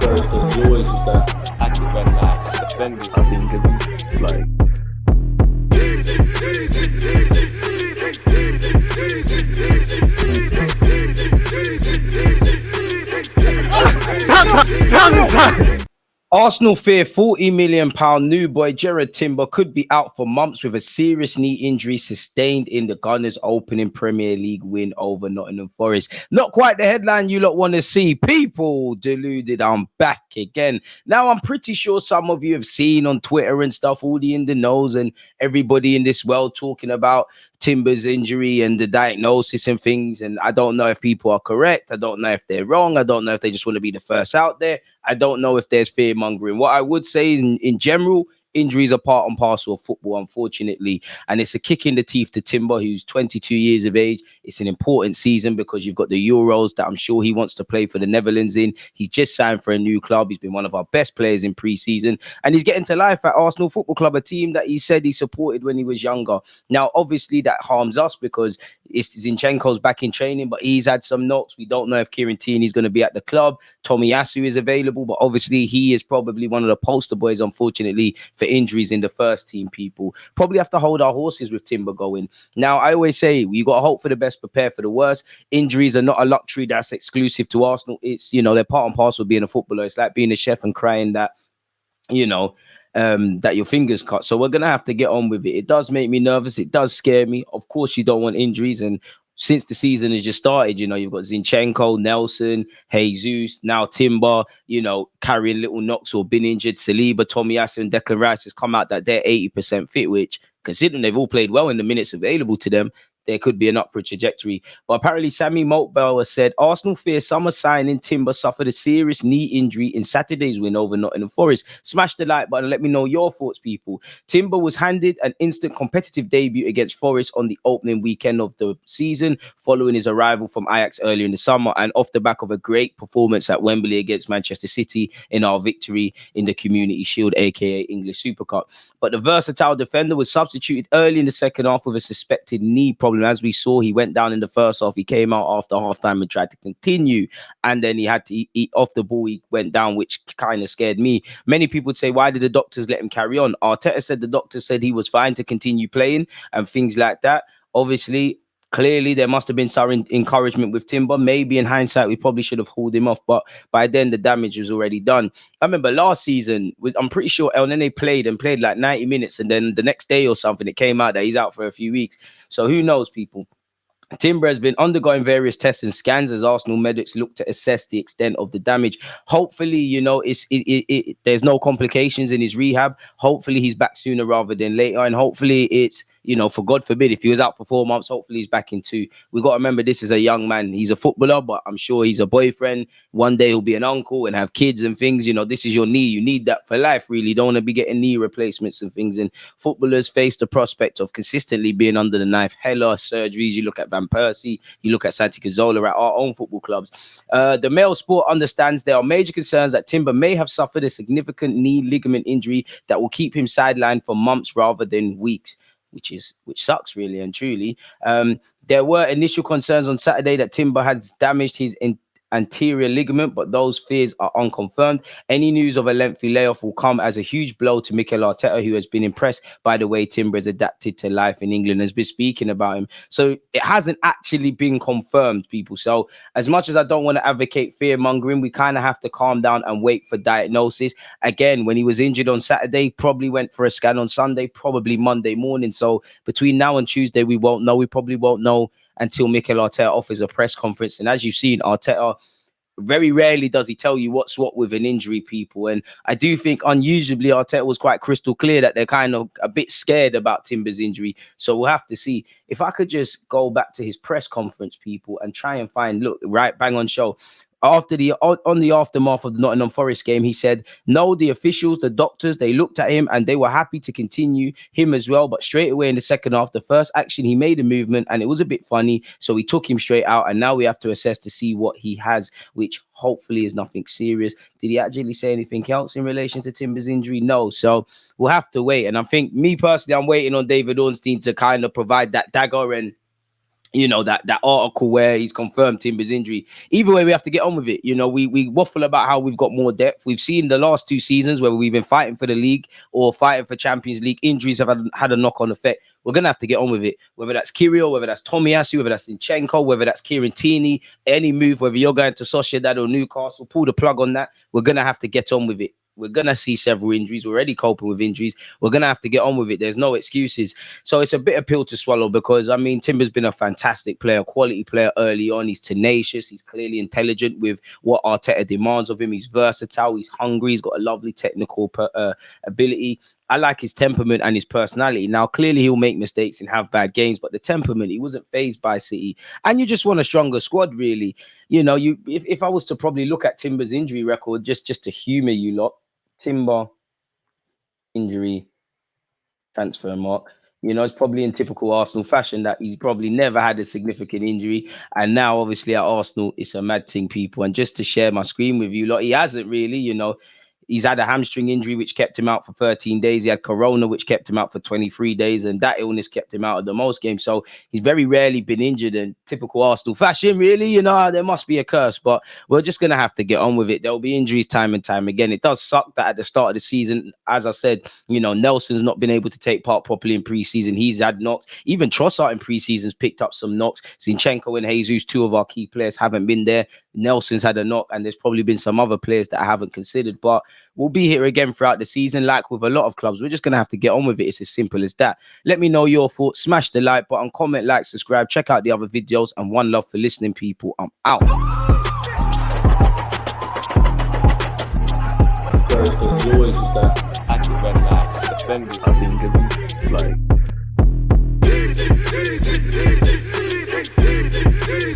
first because he always was that active and like defending. I think it's like. Arsenal fear £40 million new boy Jurrien Timber could be out for months with a serious knee injury sustained in the Gunners' opening Premier League win over Nottingham Forest. Not quite the headline you lot want to see. People, deluded, I'm back again. Now, I'm pretty sure some of you have seen on Twitter and stuff, all the in the knows and everybody in this world talking about Timber's injury and the diagnosis and things. And I don't know if people are correct. I don't know if they're wrong. I don't know if they just want to be the first out there. I don't know if there's fear mongering. What I would say in general, injuries are part and parcel of football, unfortunately. And it's a kick in the teeth to Timber, who's 22 years of age. It's an important season because you've got the Euros that I'm sure he wants to play for the Netherlands in. He's just signed for a new club. He's been one of our best players in pre-season. And he's getting to life at Arsenal Football Club, a team that he said he supported when he was younger. Now, obviously, that harms us because Zinchenko's back in training, but he's had some knocks. We don't know if Jurrien Timber is going to be at the club. Tomiyasu is available, but obviously he is probably one of the poster boys, unfortunately, for injuries in the first team. People probably have to hold our horses with Timber going. Now, I always say you got to hope for the best, prepare for the worst. Injuries are not a luxury that's exclusive to Arsenal. It's, they're part and parcel of being a footballer. It's like being a chef and crying that, that your fingers cut. So we're going to have to get on with it. It does make me nervous. It does scare me. Of course, you don't want injuries. And since the season has just started, you've got Zinchenko, Nelson, Jesus, now Timber, carrying little knocks or been injured. Saliba, Tomiyasu and Declan Rice has come out that they're 80% fit, which, considering they've all played well in the minutes available to them, there could be an upward trajectory. But apparently, Sammy Moltbauer said Arsenal fear summer signing Timber suffered a serious knee injury in Saturday's win over Nottingham Forest. Smash the like button and let me know your thoughts, people. Timber was handed an instant competitive debut against Forest on the opening weekend of the season, following his arrival from Ajax earlier in the summer, and off the back of a great performance at Wembley against Manchester City in our victory in the Community Shield, aka English Super Cup. But the versatile defender was substituted early in the second half with a suspected knee problem. As we saw, he went down in the first half. He came out after halftime and tried to continue, and then he had to eat off the ball. He went down, which kind of scared me. Many people would say, why did the doctors let him carry on? Arteta said the doctor said he was fine to continue playing and things like that. Obviously, clearly, there must have been some encouragement with Timber. Maybe in hindsight, we probably should have hauled him off, but by then the damage was already done. I remember last season, I'm pretty sure El Nene played like 90 minutes, and then the next day or something, it came out that he's out for a few weeks. So who knows, people? Timber has been undergoing various tests and scans as Arsenal medics look to assess the extent of the damage. Hopefully, there's no complications in his rehab. Hopefully, he's back sooner rather than later, and hopefully, it's for God forbid, if he was out for 4 months, hopefully he's back in 2. We got to remember this is a young man. He's a footballer, but I'm sure he's a boyfriend. One day he'll be an uncle and have kids and things. This is your knee. You need that for life, really. You don't want to be getting knee replacements and things. And footballers face the prospect of consistently being under the knife. Hella surgeries. You look at Van Persie, you look at Santi Cazorla at our own football clubs. The Mail Sport understands there are major concerns that Timber may have suffered a significant knee ligament injury that will keep him sidelined for months rather than weeks. Which sucks, really and truly. There were initial concerns on Saturday that Timber has damaged his anterior ligament, but those fears are unconfirmed. Any news of a lengthy layoff will come as a huge blow to Mikel Arteta, who has been impressed by the way Timber has adapted to life in England, has been speaking about him. So it hasn't actually been confirmed, people. So as much as I don't want to advocate fear mongering, we kind of have to calm down and wait for diagnosis. Again, when he was injured on Saturday, probably went for a scan on Sunday, probably Monday morning. So between now and Tuesday, we won't know. We probably won't know until Mikel Arteta offers a press conference. And as you've seen, Arteta, very rarely does he tell you what's what with an injury, people. And I do think unusually Arteta was quite crystal clear that they're kind of a bit scared about Timber's injury. So we'll have to see. If I could just go back to his press conference, people, and try and find, look, right bang on show. After the aftermath of the Nottingham Forest game, he said, no, the officials, the doctors, they looked at him and they were happy to continue him as well. But straight away in the second half, the first action, he made a movement and it was a bit funny. So we took him straight out. And now we have to assess to see what he has, which hopefully is nothing serious. Did he actually say anything else in relation to Timber's injury? No. So we'll have to wait. And I think me personally, I'm waiting on David Ornstein to kind of provide that dagger and you know, that article where he's confirmed Timber's injury. Either way, we have to get on with it. You know, we waffle about how we've got more depth. We've seen the last 2 seasons where we've been fighting for the league or fighting for Champions League. Injuries have had a knock-on effect. We're going to have to get on with it. Whether that's Kyrgios, whether that's Tomiyasu, whether that's Zinchenko, whether that's Kieran Tierney, any move, whether you're going to Sociedad or Newcastle, pull the plug on that. We're going to have to get on with it. We're going to see several injuries. We're already coping with injuries. We're going to have to get on with it. There's no excuses. So it's a bitter pill to swallow because, I mean, Timber's been a fantastic player, quality player early on. He's tenacious. He's clearly intelligent with what Arteta demands of him. He's versatile. He's hungry. He's got a lovely technical ability. I like his temperament and his personality. Now, clearly he'll make mistakes and have bad games, but the temperament, he wasn't fazed by City. And you just want a stronger squad, really. You know, if I was to probably look at Timber's injury record, just to humor you lot, Timber, injury, transfer mark. You know, it's probably in typical Arsenal fashion that he's probably never had a significant injury. And now, obviously, at Arsenal, it's a mad thing, people. And just to share my screen with you lot, he hasn't really, you know. He's had a hamstring injury, which kept him out for 13 days. He had corona, which kept him out for 23 days. And that illness kept him out of the most games. So he's very rarely been injured in typical Arsenal fashion, really. You know, there must be a curse. But we're just going to have to get on with it. There'll be injuries time and time again. It does suck that at the start of the season, as I said, you know, Nelson's not been able to take part properly in preseason. He's had knocks. Even Trossard in preseason's picked up some knocks. Zinchenko and Jesus, 2 of our key players, haven't been there. Nelson's had a knock, and there's probably been some other players that I haven't considered. But we'll be here again throughout the season, like with a lot of clubs. We're just going to have to get on with it. It's as simple as that. Let me know your thoughts. Smash the like button, comment, like, subscribe. Check out the other videos. And one love for listening, people. I'm out. There's always just that active red flag, defending. I think it's like